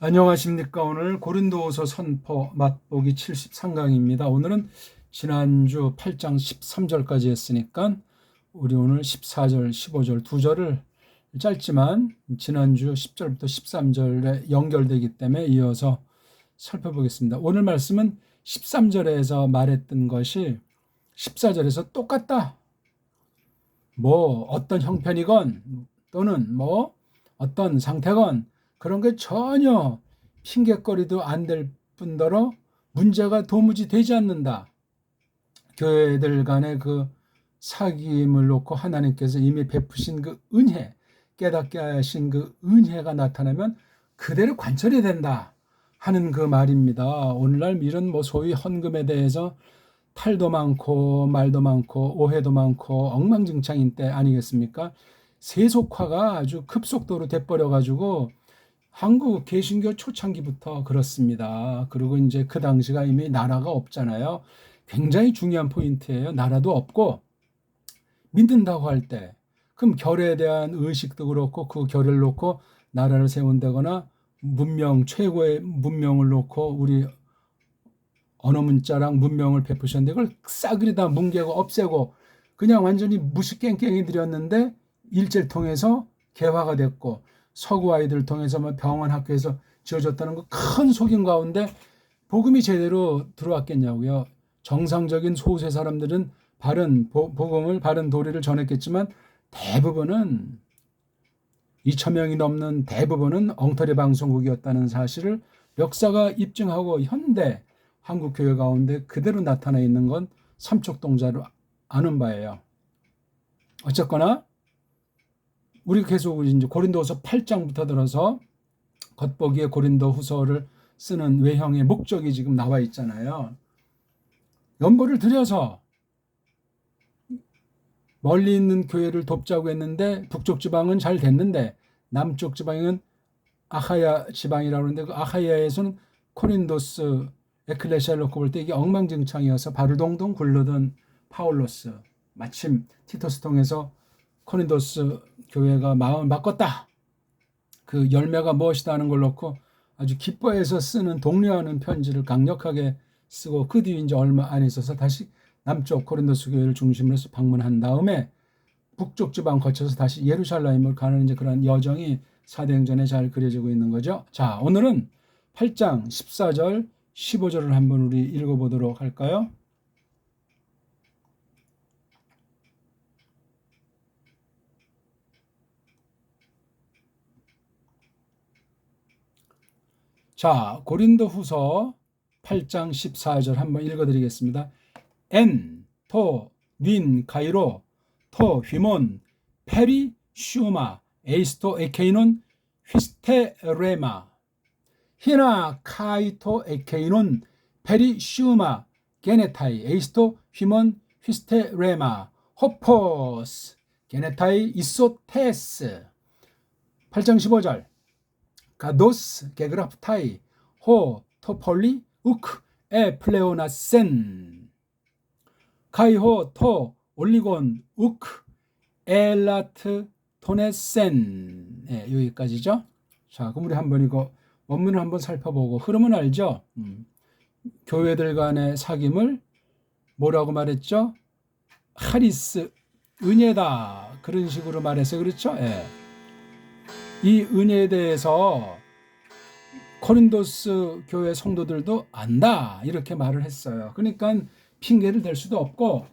안녕하십니까. 오늘 고린도후서 선포 맛보기 73강입니다. 오늘은 지난주 8장 13절까지 했으니까 우리 오늘 14절, 15절 두 절을 짧지만 지난주 10절부터 13절에 연결되기 때문에 이어서 살펴보겠습니다. 오늘 말씀은 13절에서 말했던 것이 14절에서 똑같다. 뭐 어떤 형편이건 또는 뭐 어떤 상태건 그런 게 전혀 핑계거리도 안 될 뿐더러 문제가 도무지 되지 않는다. 교회들 간의 그 사귐을 놓고 하나님께서 이미 베푸신 그 은혜, 깨닫게 하신 그 은혜가 나타나면 그대로 관철이 된다 하는 그 말입니다. 오늘날 이런 뭐 소위 헌금에 대해서 탈도 많고 말도 많고 오해도 많고 엉망진창인 때 아니겠습니까? 세속화가 아주 급속도로 돼버려 가지고 한국 개신교 초창기부터 그렇습니다. 그리고 이제 그 당시가 이미 나라가 없잖아요. 굉장히 중요한 포인트예요. 나라도 없고 믿는다고 할 때 그럼 결에 대한 의식도 그렇고 그 결을 놓고 나라를 세운다거나 문명 최고의 문명을 놓고 우리 언어 문자랑 문명을 베푸셨는데 그걸 싸그리 다 뭉개고 없애고 그냥 완전히 무시깽깽이 들였는데 일제를 통해서 개화가 됐고 서구 아이들을 통해서 병원 학교에서 지어졌다는 거 큰 속임 가운데 복음이 제대로 들어왔겠냐고요. 정상적인 소수의 사람들은 바른 복음을 바른 도리를 전했겠지만 대부분은 2,000명이 넘는 대부분은 엉터리 방송국이었다는 사실을 역사가 입증하고 현대 한국 교회 가운데 그대로 나타나 있는 건 삼척동자로 아는 바예요. 어쨌거나 우리 계속 이제 고린도후서 8장부터 들어서 겉보기에 고린도후서를 쓰는 외형의 목적이 지금 나와 있잖아요. 연보를 들여서 멀리 있는 교회를 돕자고 했는데 북쪽 지방은 잘 됐는데 남쪽 지방은 아하야 지방이라고 하는데 그 아하야에서는 코린도스 에클레시아를 놓고 볼 때 이게 엉망진창이어서 발을 동동 굴르던 파울로스 마침 티토스 통해서 코린도스 교회가 마음을 바꿨다. 그 열매가 무엇이다 하는 걸 놓고 아주 기뻐해서 쓰는 독려하는 편지를 강력하게 쓰고 그 뒤에 이제 얼마 안 있어서 다시 남쪽 고린도스 교회를 중심으로 해서 방문한 다음에 북쪽 지방 거쳐서 다시 예루살렘을 가는 이제 그런 여정이 사도행전에 잘 그려지고 있는 거죠. 자, 오늘은 8장 14절 15절을 한번 우리 읽어보도록 할까요? 자, 고린도후서 8장 14절 한번 읽어드리겠습니다. 엔, 토, 닌, 가이로, 토, 휘몬, 페리, 슈마, 에이스토, 에케이논, 휘스테레마, 히나, 카이토, 에케이논, 페리, 슈마, 게네타이, 에이스토, 휘몬, 휘스테레마, 호포스, 게네타이, 이소테스. 8장 15절 가도스, 게그라프타이, 호, 토폴리, 우크, 에 플레오나센, 카이호, 토, 올리곤, 우크, 엘라트, 토네센. 예, 여기까지죠. 자, 그럼 우리 한번 이거 원문을 한번 살펴보고 흐름은 알죠? 교회들 간의 사귐을 뭐라고 말했죠? 하리스, 은혜다. 그런 식으로 말해서 그렇죠? 예. 이 은혜에 대해서 코린도스 교회 성도들도 안다 이렇게 말을 했어요. 그러니까 핑계를 댈 수도 없고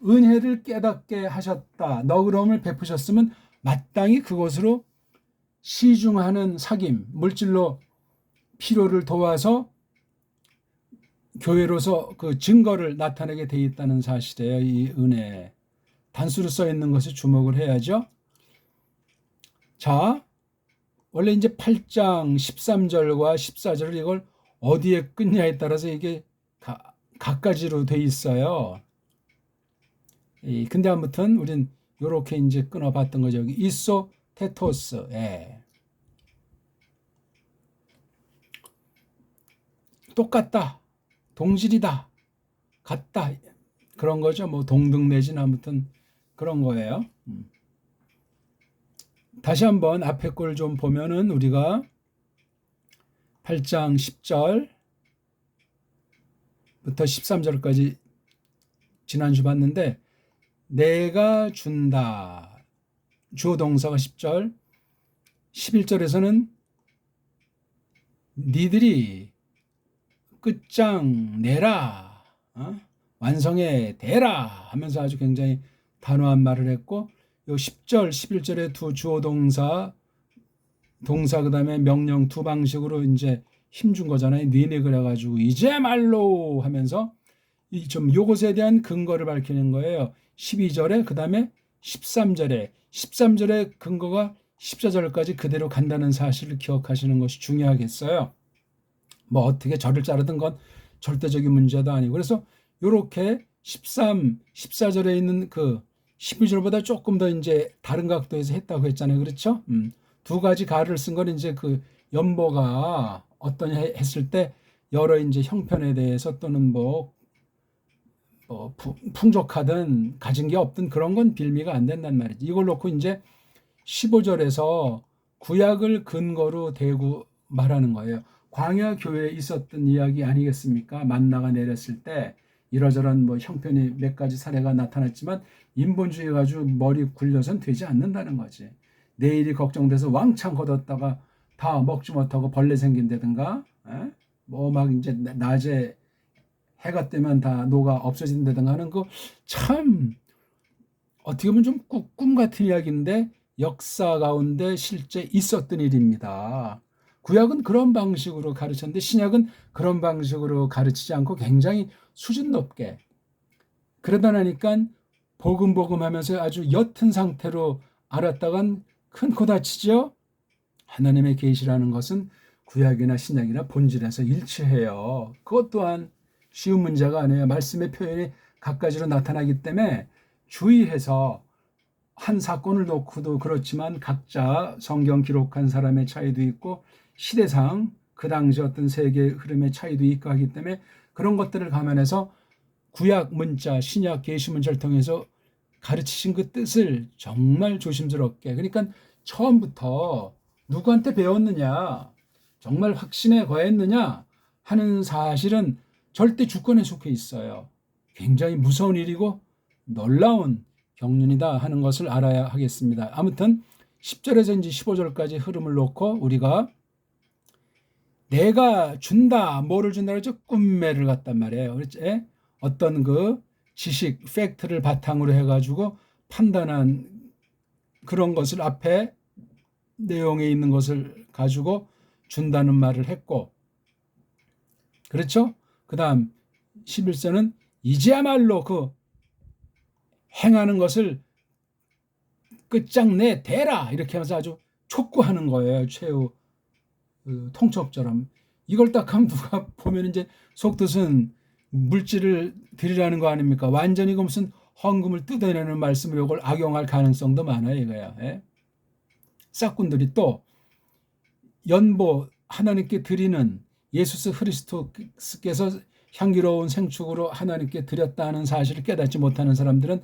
은혜를 깨닫게 하셨다. 너그러움을 베푸셨으면 마땅히 그것으로 시중하는 사귐, 물질로 필요를 도와서 교회로서 그 증거를 나타내게 돼 있다는 사실이에요. 이 은혜. 단수로 써 있는 것에 주목을 해야죠. 자, 원래 이제 8장 13절과 14절을 이걸 어디에 끊냐에 따라서 이게 각가지로 돼 있어요. 근데 아무튼 우린 요렇게 이제 끊어봤던 거죠. 여기 이소 테토스. 예. 똑같다. 동질이다. 같다. 그런 거죠. 뭐 동등 내지는 아무튼 그런 거예요. 다시 한번 앞에 걸 좀 보면은 우리가 8장 10절부터 13절까지 지난주 봤는데, 내가 준다. 주어 동사가 10절, 11절에서는 니들이 끝장 내라, 완성해 대라 하면서 아주 굉장히 단호한 말을 했고, 요 10절, 11절에 두 주어 동사 그 다음에 명령 두 방식으로 이제 힘준 거잖아요. 니네 그래가지고 이제 말로 하면서 이 좀 요것에 대한 근거를 밝히는 거예요. 12절에 그 다음에 13절에 근거가 14절까지 그대로 간다는 사실을 기억하시는 것이 중요하겠어요. 뭐 어떻게 절을 자르든 건 절대적인 문제도 아니고, 그래서 요렇게 13, 14절에 있는 그 12절보다 조금 더 이제 다른 각도에서 했다고 했잖아요. 그렇죠? 두 가지 가를 쓴 건 이제 그 연보가 어떠냐 했을 때 여러 이제 형편에 대해서 또는 뭐 풍족하든 가진 게 없든 그런 건 빌미가 안 된단 말이지. 이걸 놓고 이제 15절에서 구약을 근거로 대고 말하는 거예요. 광야 교회에 있었던 이야기 아니겠습니까? 만나가 내렸을 때 이러저런 뭐 형편이 몇 가지 사례가 나타났지만 인본주의 가지고 머리 굴려선 되지 않는다는 거지. 내일이 걱정돼서 왕창 걷었다가 다 먹지 못하고 벌레 생긴다든가, 뭐 막 이제 낮에 해가 뜨면 다 녹아 없어진다든가 하는 거 참 어떻게 보면 좀 꿈 같은 이야기인데 역사 가운데 실제 있었던 일입니다. 구약은 그런 방식으로 가르쳤는데 신약은 그런 방식으로 가르치지 않고 굉장히 수준 높게, 그러다 나니까 복음 하면서 아주 옅은 상태로 알았다간 큰 코 다치죠. 하나님의 계시라는 것은 구약이나 신약이나 본질에서 일치해요. 그것 또한 쉬운 문제가 아니에요. 말씀의 표현이 갖가지로 나타나기 때문에 주의해서, 한 사건을 놓고도 그렇지만 각자 성경 기록한 사람의 차이도 있고 시대상 그 당시 어떤 세계의 흐름의 차이도 있고 하기 때문에 그런 것들을 감안해서 구약 문자, 신약 계시 문자를 통해서 가르치신 그 뜻을 정말 조심스럽게, 그러니까 처음부터 누구한테 배웠느냐, 정말 확신에 거했느냐 하는 사실은 절대 주권에 속해 있어요. 굉장히 무서운 일이고 놀라운 경륜이다 하는 것을 알아야 하겠습니다. 아무튼 10절에서 이제 15절까지 흐름을 놓고 우리가 내가 준다, 뭐를 준다 그러죠? 꿈매를 갖단 말이에요. 그렇지? 어떤 그 지식, 팩트를 바탕으로 해가지고 판단한 그런 것을 앞에 내용에 있는 것을 가지고 준다는 말을 했고, 그렇죠? 그 다음 11절은 이제야말로 그 행하는 것을 끝장내 대라 이렇게 하면서 아주 촉구하는 거예요. 최후 통첩처럼. 이걸 딱 하면 누가 보면 이제 속뜻은 물질을 드리라는 거 아닙니까? 완전히 그 무슨 헌금을 뜯어내는 말씀을 이걸 악용할 가능성도 많아요. 이거야. 예? 싹꾼들이 또 연보 하나님께 드리는 예수 그리스도께서 향기로운 생축으로 하나님께 드렸다 하는 사실을 깨닫지 못하는 사람들은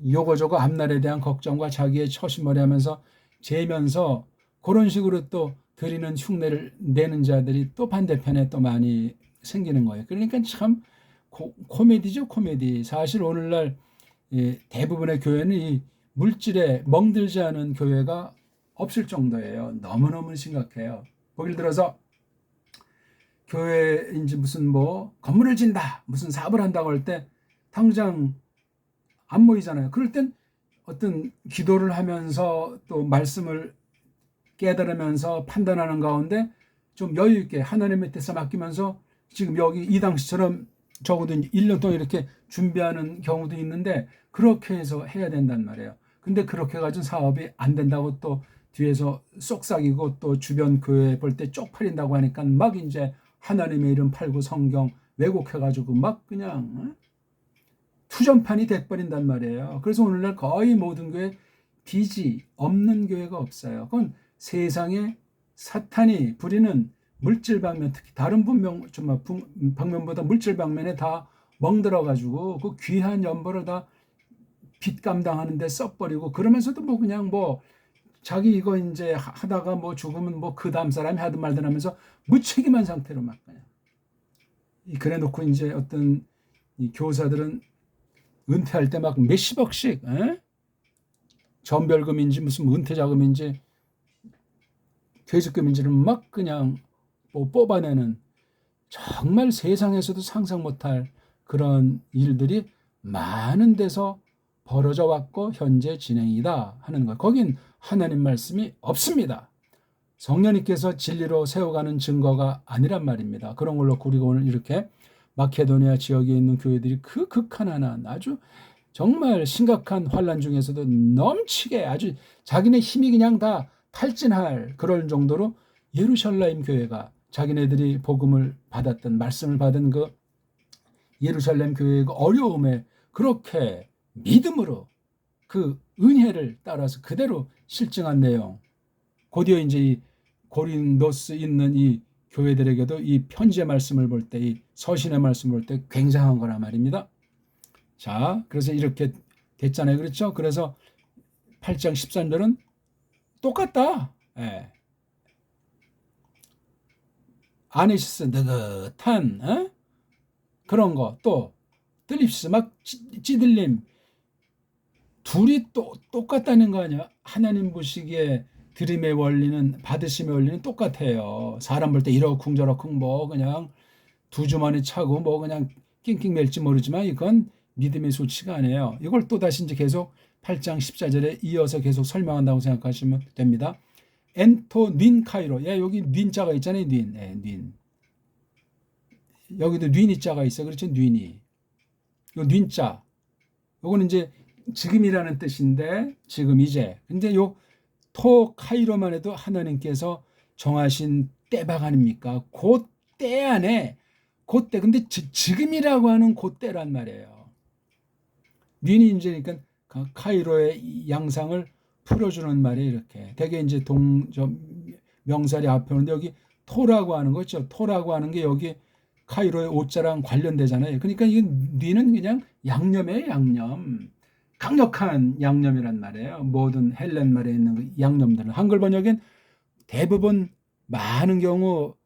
요거저거 앞날에 대한 걱정과 자기의 처신머리 하면서 재면서 그런 식으로 또 드리는 흉내를 내는 자들이 또 반대편에 또 많이 생기는 거예요. 그러니까 참 코미디죠, 코미디. 사실 오늘날 대부분의 교회는 이 물질에 멍들지 않은 교회가 없을 정도예요. 너무너무 심각해요. 예를 들어서 교회에 이제 무슨 뭐 건물을 진다, 무슨 사업을 한다고 할 때 당장 안 모이잖아요. 그럴 땐 어떤 기도를 하면서 또 말씀을 깨달으면서 판단하는 가운데 좀 여유 있게 하나님의 뜻에 맡기면서 지금 여기 이 당시처럼 적어도 1년 동안 이렇게 준비하는 경우도 있는데 그렇게 해서 해야 된단 말이에요. 근데 그렇게 가지고 사업이 안 된다고 또 뒤에서 쏙삭이고 또 주변 교회 볼 때 쪽팔린다고 하니까 막 이제 하나님의 이름 팔고 성경 왜곡해가지고 막 그냥 투전판이 돼버린단 말이에요. 그래서 오늘날 거의 모든 교회 빚이 없는 교회가 없어요. 그건 세상에 사탄이 부리는 물질 방면, 특히 다른 방면보다 물질 방면에 다 멍들어가지고 그 귀한 연보를 다 빚 감당하는데 써버리고, 그러면서도 뭐 그냥 뭐 자기 이거 이제 하다가 뭐 죽으면 뭐 그 다음 사람이 하든 말든 하면서 무책임한 상태로 막 그냥 그래 놓고 이제 어떤 이 교사들은 은퇴할 때 막 몇십억씩 전별금인지 무슨 은퇴 자금인지 퇴직금인지를 막 그냥 뭐 뽑아내는 정말 세상에서도 상상 못할 그런 일들이 많은 데서 벌어져 왔고 현재 진행이다 하는 것. 거긴 하나님 말씀이 없습니다. 성령님께서 진리로 세워가는 증거가 아니란 말입니다. 그런 걸로 우리가 오늘 이렇게 마케도니아 지역에 있는 교회들이 그 극한한 아주 정말 심각한 환란 중에서도 넘치게 아주 자기네 힘이 그냥 다 탈진할 그럴 정도로 예루살렘 교회가 자기네들이 복음을 받았던 말씀을 받은 그 예루살렘 교회의 어려움에 그렇게 믿음으로 그 은혜를 따라서 그대로 실증한 내용. 곧이어 이제 이 고린도스 있는 이 교회들에게도 이 편지의 말씀을 볼 때, 이 서신의 말씀을 볼 때 굉장한 거란 말입니다. 자, 그래서 이렇게 됐잖아요. 그렇죠? 그래서 8장 13절은 똑같다. 예. 아네시스 느긋한 그런 거, 또 뜰립시스 막 찌들림, 둘이 똑같다는 거 아니야? 하나님 보시기에 드림의 원리는, 받으심의 원리는 똑같아요. 사람 볼 때 이러쿵저러쿵 뭐 그냥 두 주머니 차고 뭐 그냥 낑낑 맬지 모르지만 이건 믿음의 수치가 아니에요. 이걸 또다시 이제 계속 8장 14절에 이어서 계속 설명한다고 생각하시면 됩니다. 엔토 닌 카이로. 야, 여기 닌자가 있잖아요. 닌. 예, 닌. 여기도 닌이자가 있어. 그렇죠? 닌이. 요 닌자. 요거는 이제 지금이라는 뜻인데 지금 이제. 근데 요 토 카이로만 해도 하나님께서 정하신 때박 아닙니까? 그 때 안에 그때. 근데 지금이라고 하는 그때란 말이에요. 닌이 이제 그러니까 카이로의 양상을 풀어주는 말이 이렇게. 되게 이제 명사리 앞에 오는데 여기 토라고 하는 거죠. 토라고 하는 게 여기 카이로의 옷자랑 관련되잖아요. 그러니까 이 닌은 그냥 양념이에요, 양념. 강력한 양념이란 말이에요. 모든 헬렌 말에 있는 그 양념들은 한글 번역엔 대부분 많은 경우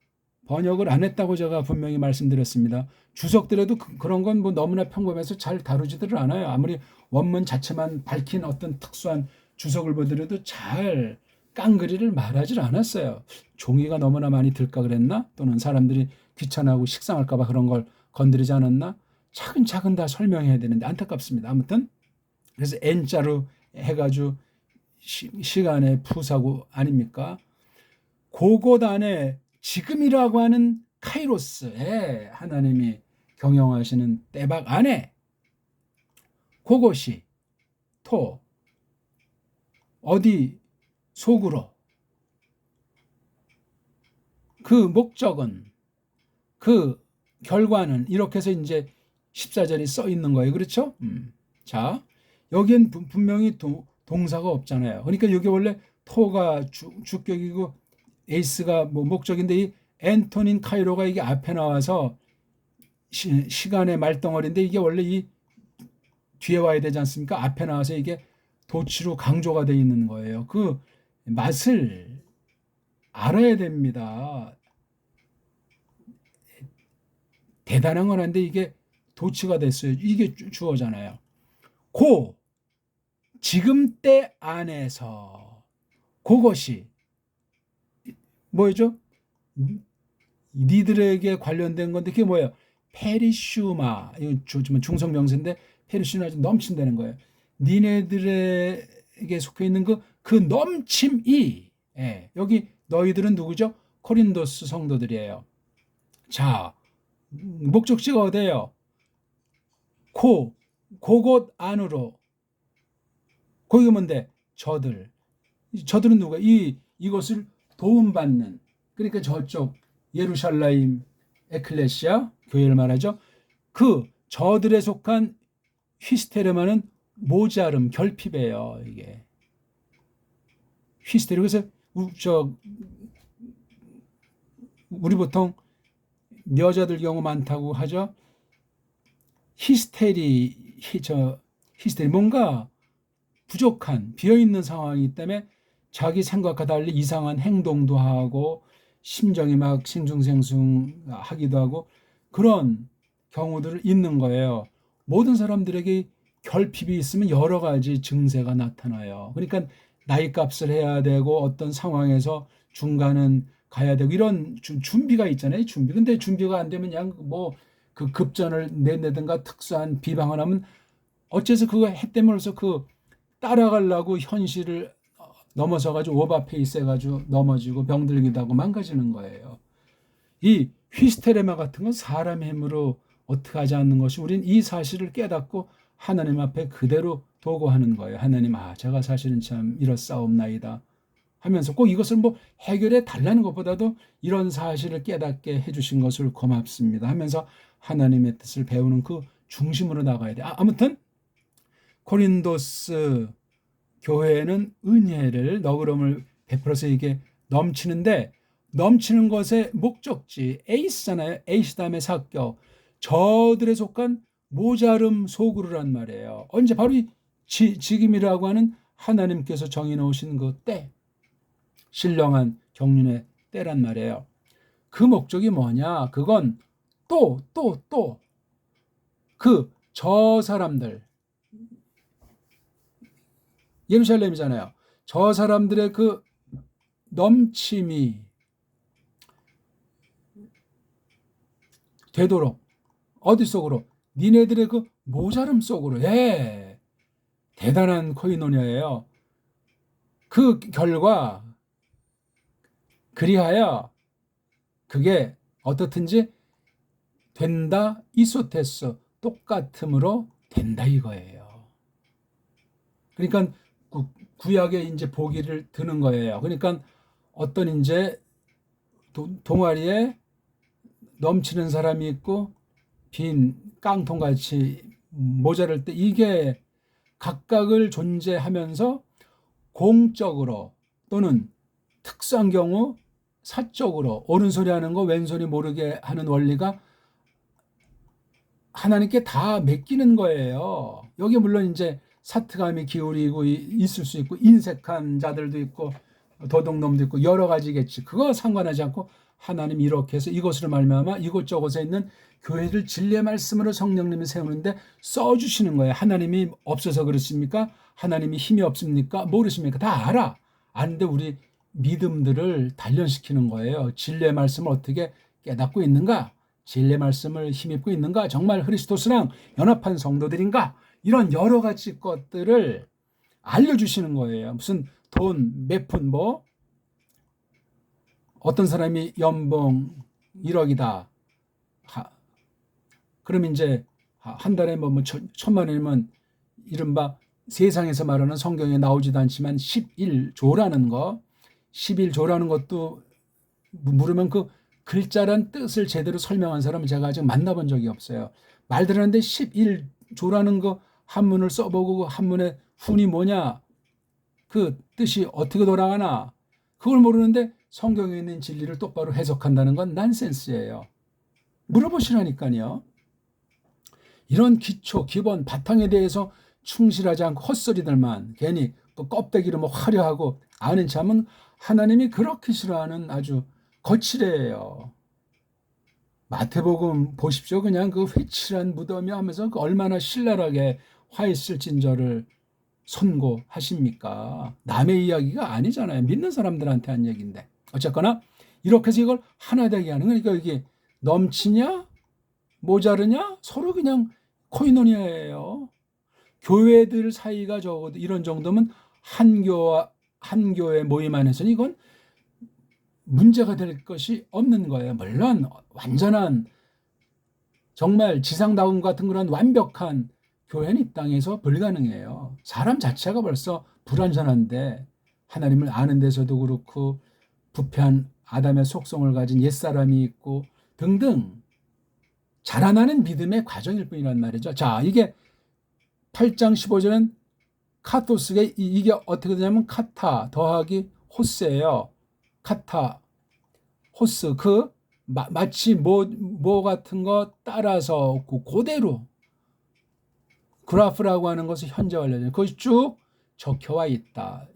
번역을 안 했다고 제가 분명히 말씀드렸습니다. 주석들에도 그런 건 뭐 너무나 평범해서 잘 다루지들 않아요. 아무리 원문 자체만 밝힌 어떤 특수한 주석을 보더라도 잘 깡그리를 말하질 않았어요. 종이가 너무나 많이 들까 그랬나? 또는 사람들이 귀찮아하고 식상할까 봐 그런 걸 건드리지 않았나? 차근차근 다 설명해야 되는데 안타깝습니다. 아무튼 그래서 N자로 해가지고 시간의 푸사고 아닙니까? 그곳 안에 지금이라고 하는 카이로스에 하나님이 경영하시는 때박 안에 그것이 토 어디 속으로 그 목적은 그 결과는 이렇게 해서 이제 14절이 써 있는 거예요. 그렇죠? 자, 여기엔 분명히 동사가 없잖아요. 그러니까 여기 원래 토가 주격이고 에이스가 뭐 목적인데 이 앤토닌 카이로가 이게 앞에 나와서 시간의 말덩어리인데 이게 원래 이 뒤에 와야 되지 않습니까? 앞에 나와서 이게 도치로 강조가 되어 있는 거예요. 그 맛을 알아야 됩니다. 대단한 건 한데 이게 도치가 됐어요. 이게 주어잖아요. 지금 때 안에서 그것이 뭐죠? 니들에게 관련된 건데 그게 뭐예요? 페리슈마. 이거 중성명사인데 페리슈마 넘친다는 거예요. 니네들에게 속해 있는 그 넘침이 여기 너희들은 누구죠? 코린도스 성도들이에요. 자, 목적지가 어디예요? 그곳 안으로. 거기가 뭔데? 저들은 누가? 이것을 도움받는. 그러니까 저쪽 예루살렘 에클레시아 교회를 말하죠. 그 저들에 속한 휘스테르마는 모자름, 결핍이에요. 이게 휘스테르. 그래서 우리 보통 여자들 경우 많다고 하죠. 히스테리 뭔가 부족한 비어있는 상황이기 때문에 자기 생각과 달리 이상한 행동도 하고 심정이 막 싱숭생숭하기도 하고 그런 경우들을 있는 거예요. 모든 사람들에게 결핍이 있으면 여러 가지 증세가 나타나요. 그러니까 나이 값을 해야 되고 어떤 상황에서 중간은 가야 되고 이런 준비가 있잖아요. 준비. 근데 준비가 안 되면 그냥 뭐 그 급전을 내든가 특수한 비방을 하면 어째서 그거 했다면서 그 따라가려고 현실을 넘어서가지고 오버페이스 해가지고 넘어지고 병들기도 하고 망가지는 거예요. 이 히스테레마 같은 건 사람의 힘으로 어떻게 하지 않는 것이 우린 이 사실을 깨닫고 하나님 앞에 그대로 도구하는 거예요. 하나님, 제가 사실은 참 이렇사옵나이다 하면서 꼭 이것을 뭐 해결해 달라는 것보다도 이런 사실을 깨닫게 해주신 것을 고맙습니다 하면서 하나님의 뜻을 배우는 그 중심으로 나가야 돼. 아무튼 코린도스 교회는 은혜를 너그러움을 베풀어서 이게 넘치는데 넘치는 것의 목적지 에이스잖아요. 에이스 다음에 사격. 저들에 속한 모자름 소그루란 말이에요. 언제? 바로 이 지금이라고 하는 하나님께서 정해놓으신 그 때, 신령한 경륜의 때란 말이에요. 그 목적이 뭐냐? 그건 또 그 저 사람들 예루살렘이잖아요. 저 사람들의 그 넘침이 되도록 어디 속으로? 니네들의 그 모자름 속으로. 예, 대단한 코이노니아예요. 그 결과 그리하여 그게 어떻든지 된다 이소테스 똑같음으로 된다 이거예요. 그러니까 구약에 이제 보기를 드는 거예요. 그러니까 어떤 이제 동아리에 넘치는 사람이 있고 빈 깡통같이 모자랄 때 이게 각각을 존재하면서 공적으로 또는 특수한 경우 사적으로 옳은소리 하는 거 왼소리 모르게 하는 원리가 하나님께 다 맡기는 거예요. 여기 물론 이제 사특함이 기울이고 있을 수 있고 인색한 자들도 있고 도둑놈도 있고 여러 가지겠지. 그거 상관하지 않고 하나님 이렇게 해서 이것으로 말미암아 이곳저곳에 있는 교회를 진리의 말씀으로 성령님이 세우는데 써주시는 거예요. 하나님이 없어서 그렇습니까? 하나님이 힘이 없습니까? 모르십니까? 다 알아. 아는데 우리 믿음들을 단련시키는 거예요. 진리의 말씀을 어떻게 깨닫고 있는가? 진리의 말씀을 힘입고 있는가? 정말 그리스도스랑 연합한 성도들인가? 이런 여러 가지 것들을 알려주시는 거예요. 무슨 돈, 몇 푼, 뭐 어떤 사람이 연봉 1억이다. 그러면 이제 한 달에 뭐 1,000만 원이면 이른바 세상에서 말하는 성경에 나오지도 않지만 11조라는 거, 11조라는 것도 물으면 그 글자란 뜻을 제대로 설명한 사람은 제가 아직 만나본 적이 없어요. 말들 하는데 11조라는 거 한문을 써보고 그 한문의 훈이 뭐냐, 그 뜻이 어떻게 돌아가나 그걸 모르는데 성경에 있는 진리를 똑바로 해석한다는 건 난센스예요. 물어보시라니까요. 이런 기초, 기본, 바탕에 대해서 충실하지 않고 헛소리들만 괜히 또 껍데기로 뭐 화려하고 아는 참은 하나님이 그렇게 싫어하는 아주 거칠해요. 마태복음 보십시오. 그냥 그 회칠한 무덤이 하면서 그 얼마나 신랄하게 화 있을 진저를 선고하십니까? 남의 이야기가 아니잖아요. 믿는 사람들한테 한 얘기인데. 어쨌거나 이렇게 해서 이걸 하나 되게 하는 거니까 이게 넘치냐 모자르냐 서로 그냥 코이노니아예요. 교회들 사이가 적어도 이런 정도면 한 교회 모임 안에서는 이건 문제가 될 것이 없는 거예요. 물론 완전한 정말 지상다운 같은 그런 완벽한 교회는 이 땅에서 불가능해요. 사람 자체가 벌써 불완전한데 하나님을 아는 데서도 그렇고 부패한 아담의 속성을 가진 옛사람이 있고 등등 자라나는 믿음의 과정일 뿐이란 말이죠. 자, 이게 8장 15절은 카토스가 이게 어떻게 되냐면 카타 더하기 호스예요. 카타 호스 그 마치 뭐 같은 거 따라서 그대로 그래프라고 하는 것을 현재 완료죠. 그것이 쭉 적혀와 있다.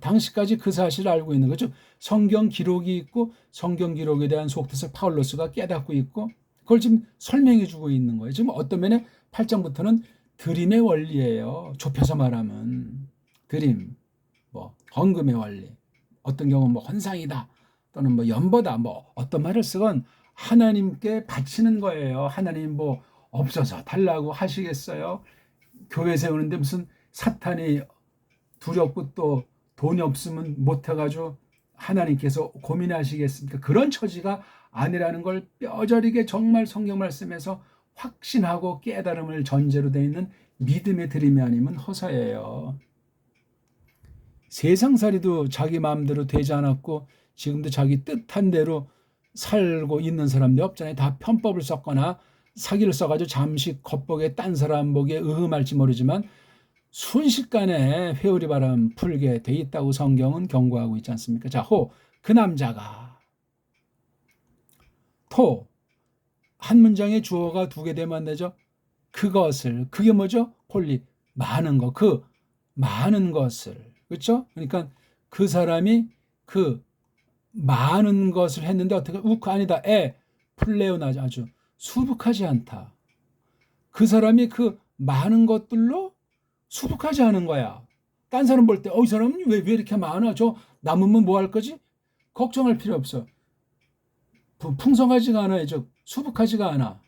당시까지 그 사실을 알고 있는 거죠. 성경 기록이 있고 성경 기록에 대한 속뜻을 파울로스가 깨닫고 있고 그걸 지금 설명해 주고 있는 거예요. 지금 어떤 면에 8장부터는 드림의 원리예요. 좁혀서 말하면 드림, 뭐 헌금의 원리, 어떤 경우는 뭐 헌상이다 또는 뭐 연보다 뭐 어떤 말을 쓰건 하나님께 바치는 거예요. 하나님 뭐 없어서 달라고 하시겠어요? 교회 세우는데 무슨 사탄이 두렵고 또 돈이 없으면 못해가지고 하나님께서 고민하시겠습니까? 그런 처지가 아니라는 걸 뼈저리게 정말 성경 말씀에서 확신하고 깨달음을 전제로 되어 있는 믿음의 드림이 아니면 허사예요. 세상살이도 자기 마음대로 되지 않았고 지금도 자기 뜻한 대로 살고 있는 사람들이 없잖아요. 다 편법을 썼거나 사기를 써가지고 잠시 겉보기에 딴 사람 보기에 의흠할지 모르지만 순식간에 회오리 바람 풀게 돼 있다고 성경은 경고하고 있지 않습니까? 자, 그 남자가 한 문장에 주어가 두 개 되면 안 되죠? 그게 뭐죠? 폴리, 많은 거, 많은 것을. 그렇죠? 그러니까 그 사람이 그 많은 것을 했는데 어떻게 아니다. 플레오나 아주 수북하지 않다. 그 사람이 그 많은 것들로 수북하지 않은 거야. 딴 사람 볼 때 이 사람은 왜 이렇게 많아? 저 남으면 뭐 할 거지? 걱정할 필요 없어. 풍성하지가 않아요. 수북하지가 않아.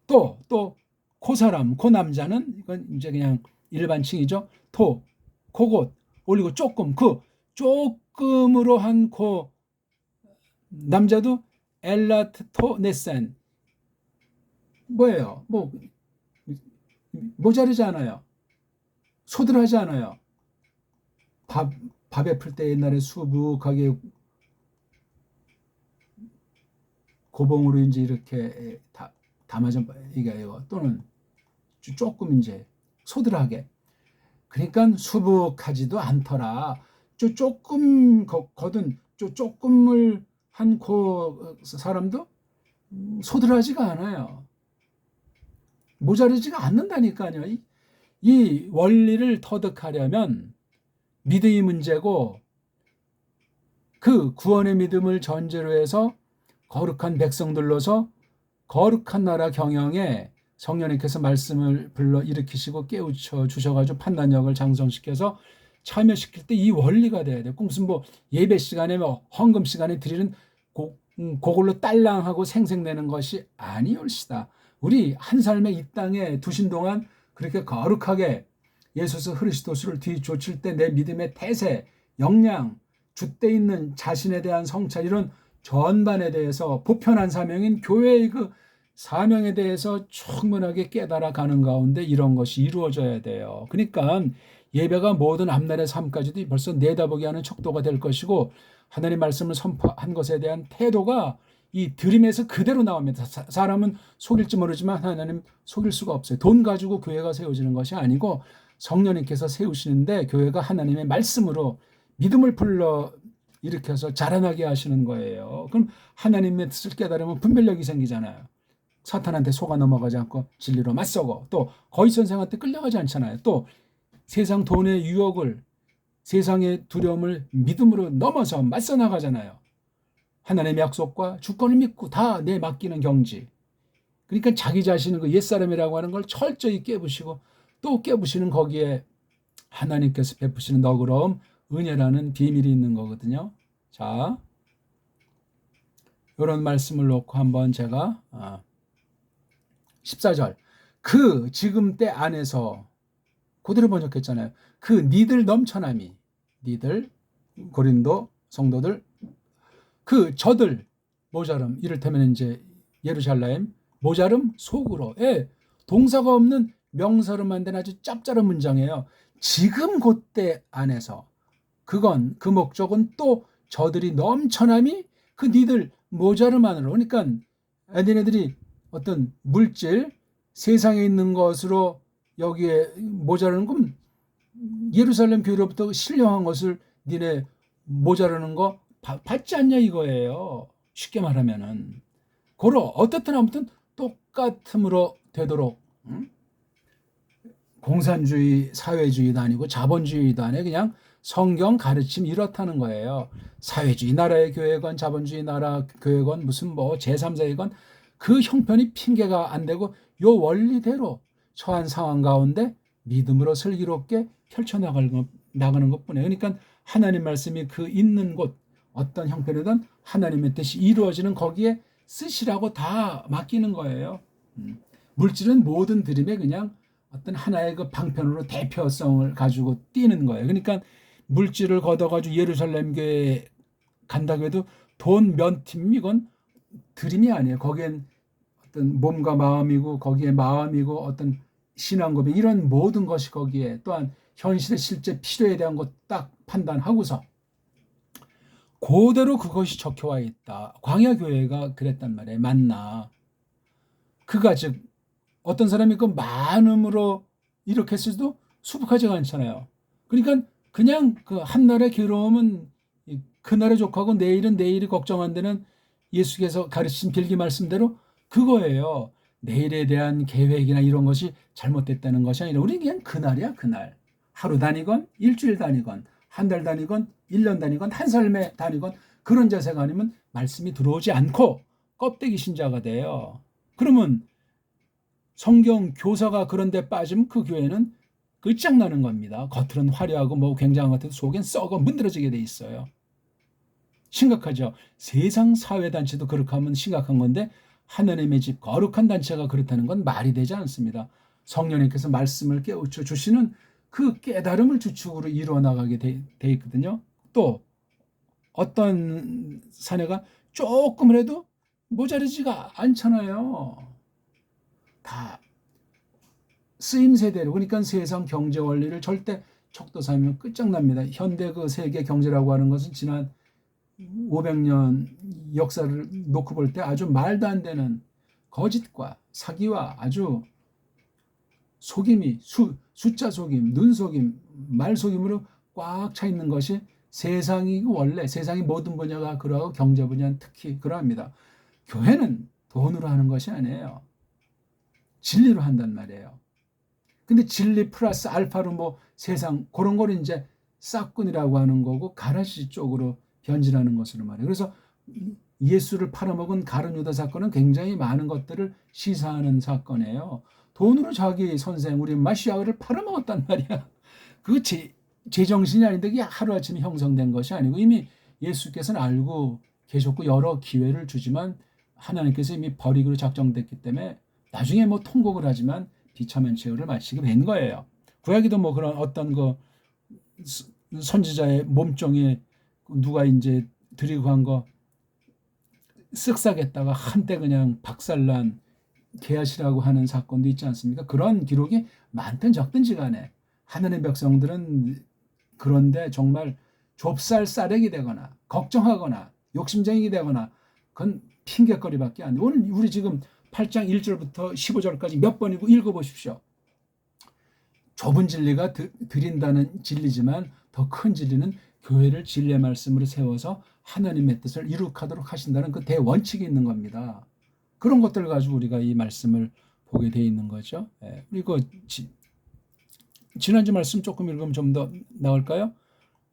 그 사람, 그 남자는 이건 이제 그냥 일반칭이죠. 그곳 올리고 조금으로 한 그 남자도 엘라토네센 뭐예요? 뭐 모자르지 않아요. 소들하지 않아요. 밥에 풀 때 옛날에 수북하게 고봉으로 이제 이렇게 담아져 이게요. 또는 조금 이제 소들하게. 그러니까 수북하지도 않더라. 조금 거둔 조금을 한 그 사람도 소들하지가 않아요. 모자르지가 않는다니까요. 이 원리를 터득하려면 믿음이 문제고 그 구원의 믿음을 전제로 해서 거룩한 백성들로서 거룩한 나라 경영에 성령님께서 말씀을 불러 일으키시고 깨우쳐 주셔가지고 판단력을 장성시켜서 참여시킬 때 이 원리가 돼야 돼요. 무슨 뭐 예배 시간에 뭐 헌금 시간에 드리는 그걸로 딸랑하고 생색내는 것이 아니올시다. 우리 한 삶의 이 땅에 두신 동안 그렇게 거룩하게 예수 그리스도를 뒤쫓을 때 내 믿음의 태세, 역량, 줏대 있는 자신에 대한 성찰 이런 전반에 대해서 보편한 사명인 교회의 그 사명에 대해서 충분하게 깨달아 가는 가운데 이런 것이 이루어져야 돼요. 그러니까 예배가 모든 앞날의 삶까지도 벌써 내다보게 하는 척도가 될 것이고 하나님 말씀을 선포한 것에 대한 태도가 이 드림에서 그대로 나옵니다. 사람은 속일지 모르지만 하나님 속일 수가 없어요. 돈 가지고 교회가 세워지는 것이 아니고 성령님께서 세우시는데 교회가 하나님의 말씀으로 믿음을 불러 일으켜서 자라나게 하시는 거예요. 그럼 하나님의 뜻을 깨달으면 분별력이 생기잖아요. 사탄한테 속아 넘어가지 않고 진리로 맞서고 또 거짓 선생한테 끌려가지 않잖아요. 또 세상 돈의 유혹을 세상의 두려움을 믿음으로 넘어서 맞서 나가잖아요. 하나님의 약속과 주권을 믿고 다 내 맡기는 경지. 그러니까 자기 자신은 그 옛사람이라고 하는 걸 철저히 깨부시고 또 깨부시는 거기에 하나님께서 베푸시는 너그러움, 은혜라는 비밀이 있는 거거든요. 자, 이런 말씀을 놓고 한번 제가 14절 그 지금 때 안에서 그대로 번역했잖아요. 그 니들 넘쳐남이 니들 고린도 성도들 그 저들 모자름 이를테면 이제 예루살렘 모자름 속으로 동사가 없는 명사로 만든 아주 짭짤한 문장이에요. 지금 그때 안에서 그건 그 목적은 또 저들이 넘쳐남이 그 니들 모자름 안으로 그러니까 얘네들이 어떤 물질 세상에 있는 것으로 여기에 모자라는 건 예루살렘 교회로부터 신령한 것을 니네 모자라는 거 받지 않냐 이거예요. 쉽게 말하면은 어떻든 아무튼 똑같음으로 되도록 공산주의, 사회주의도 아니고 자본주의도 아니고 그냥 성경 가르침 이렇다는 거예요. 사회주의 나라의 교회건 자본주의 나라 교회건 무슨 뭐 제3세이건 그 형편이 핑계가 안 되고 요 원리대로 처한 상황 가운데 믿음으로 슬기롭게 나가는 것뿐이에요. 그러니까 하나님 말씀이 그 있는 곳 어떤 형편이든 하나님의 뜻이 이루어지는 거기에 쓰시라고 다 맡기는 거예요. 물질은 모든 드림에 그냥 어떤 하나의 그 방편으로 대표성을 가지고 뛰는 거예요. 그러니까 물질을 걷어가지고 예루살렘 교회에 간다고 해도 돈 몇 팀 이건 드림이 아니에요. 거기엔 어떤 몸과 마음이고 거기에 마음이고 어떤 신앙 고백 이런 모든 것이 거기에 또한 현실의 실제 필요에 대한 것 딱 판단하고서 그대로 그것이 적혀와 있다. 광야 교회가 그랬단 말이에요. 맞나? 그가 즉 어떤 사람이 그 많음으로 이렇게 했어도 수북하지가 않잖아요. 그러니까 그냥 그 한날의 괴로움은 그날의 족하고 내일은 내일이 걱정 안 되는 예수께서 가르친 빌기 말씀대로 그거예요. 내일에 대한 계획이나 이런 것이 잘못됐다는 것이 아니라 우리는 그냥 그날이야 그날. 하루 다니건 일주일 다니건 한 달 다니건 1년 다니건 한 삶에 다니건 그런 자세가 아니면 말씀이 들어오지 않고 껍데기 신자가 돼요. 그러면 성경 교사가 그런데 빠지면 그 교회는 끝장나는 겁니다. 겉으로는 화려하고 뭐 굉장한 것 같아도 속엔 썩어 문드러지게 돼 있어요. 심각하죠. 세상 사회단체도 그렇게 하면 심각한 건데 하나님의 집 거룩한 단체가 그렇다는 건 말이 되지 않습니다. 성령님께서 말씀을 깨우쳐 주시는 그 깨달음을 주축으로 이루어나가게 돼 있거든요. 또 어떤 사내가 조금이라도 모자르지가 않잖아요. 다 쓰임새대로 그러니까 세상 경제 원리를 절대 척도사면 끝장납니다. 현대 그 세계 경제라고 하는 것은 지난 500년 역사를 놓고 볼 때 아주 말도 안 되는 거짓과 사기와 아주 속임이 숫자 속임, 눈 속임, 말 속임으로 꽉 차 있는 것이 세상이고 원래 세상의 모든 분야가 그러하고 경제 분야는 특히 그러합니다. 교회는 돈으로 하는 것이 아니에요. 진리로 한단 말이에요. 근데 진리 플러스 알파로 뭐 세상 그런 걸 이제 싹군이라고 하는 거고 가라지 쪽으로 변질하는 것으로 말이에요. 그래서 예수를 팔아먹은 가룟 유다 사건은 굉장히 많은 것들을 시사하는 사건이에요. 돈으로 자기 선생 우리 마시아를 팔아먹었단 말이야. 그 제정신이 아닌데 그게 하루아침에 형성된 것이 아니고 이미 예수께서는 알고 계셨고 여러 기회를 주지만 하나님께서 이미 버리기로 작정됐기 때문에 나중에 뭐 통곡을 하지만 비참한 최후를 마치게 된 거예요. 구약에도 뭐 그런 어떤 그 선지자의 몸종에 누가 이제 드리고 간 거 쓱싹했다가 한때 그냥 박살난 게하시라고 하는 사건도 있지 않습니까? 그런 기록이 많든 적든지 간에 하나님의 백성들은 그런데 정말 좁쌀싸렉이 되거나 걱정하거나 욕심쟁이가 되거나 그건 핑계거리밖에 안 돼. 오늘 우리 지금 8장 1절부터 15절까지 몇 번이고 읽어보십시오. 좁은 진리가 드린다는 진리지만 더 큰 진리는 교회를 진리의 말씀으로 세워서 하나님의 뜻을 이룩하도록 하신다는 그 대원칙이 있는 겁니다. 그런 것들을 가지고 우리가 이 말씀을 보게 돼 있는 거죠. 그리고 지난주 말씀 조금 읽으면 좀 더 나올까요?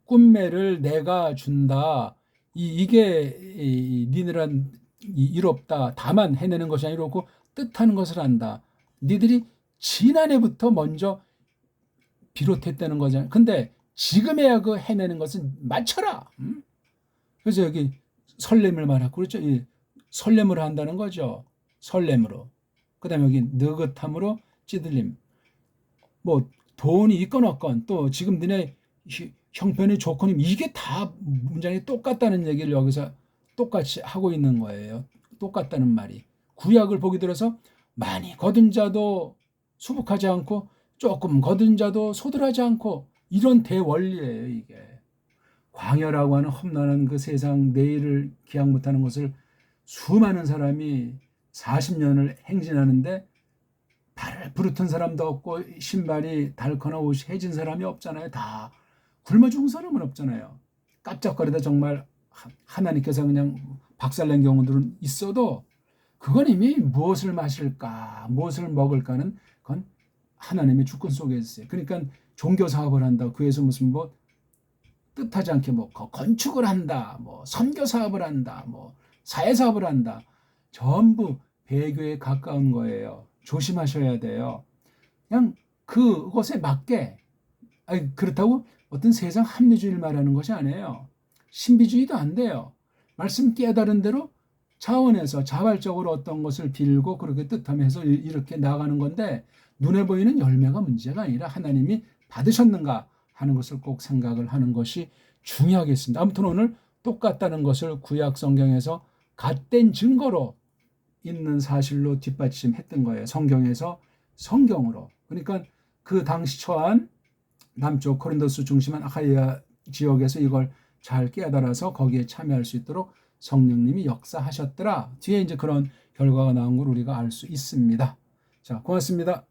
꿈매를 내가 준다. 이게 니네란 이롭다. 다만 해내는 것이 아니고 뜻하는 것을 안다. 니들이 지난해부터 먼저 비롯했다는 거잖아요. 근데 지금에야 그 해내는 것은 맞춰라. 그래서 여기 설렘을 말하고 그렇죠. 설렘을 한다는 거죠. 설렘으로. 그 다음에 여기 느긋함으로 찌들림. 뭐 돈이 있건 없건 또 지금 너네 형편이 좋건 이게 다 문장이 똑같다는 얘기를 여기서 똑같이 하고 있는 거예요. 똑같다는 말이. 구약을 보기 들어서 많이 거둔 자도 수복하지 않고 조금 거둔 자도 소들하지 않고 이런 대원리예요. 이게. 광야라고 하는 험난한 그 세상 내일을 기약 못하는 것을 수많은 사람이 40년을 행진하는데 발을 부르튼 사람도 없고 신발이 닳거나 옷이 해진 사람이 없잖아요. 다 굶어 죽은 사람은 없잖아요. 깜짝거리다 정말 하나님께서 그냥 박살낸 경우들은 있어도 그건 이미 무엇을 마실까 무엇을 먹을까는 그건 하나님의 주권 속에 있어요. 그러니까 종교 사업을 한다. 그에서 무슨 뭐 뜻하지 않게 뭐 건축을 한다. 뭐 선교 사업을 한다. 뭐 사회 사업을 한다. 전부 배교에 가까운 거예요. 조심하셔야 돼요. 그냥 그것에 맞게, 아니, 그렇다고 어떤 세상 합리주의를 말하는 것이 아니에요. 신비주의도 안 돼요. 말씀 깨달은 대로 차원에서 자발적으로 어떤 것을 빌고 그렇게 뜻하면서 이렇게 나가는 건데, 눈에 보이는 열매가 문제가 아니라 하나님이 받으셨는가 하는 것을 꼭 생각을 하는 것이 중요하겠습니다. 아무튼 오늘 똑같다는 것을 구약 성경에서 갓된 증거로 있는 사실로 뒷받침했던 거예요. 성경에서 성경으로. 그러니까 그 당시 처한 남쪽 코린도스 중심한 아카이아 지역에서 이걸 잘 깨달아서 거기에 참여할 수 있도록 성령님이 역사하셨더라. 뒤에 이제 그런 결과가 나온 걸 우리가 알 수 있습니다. 자, 고맙습니다.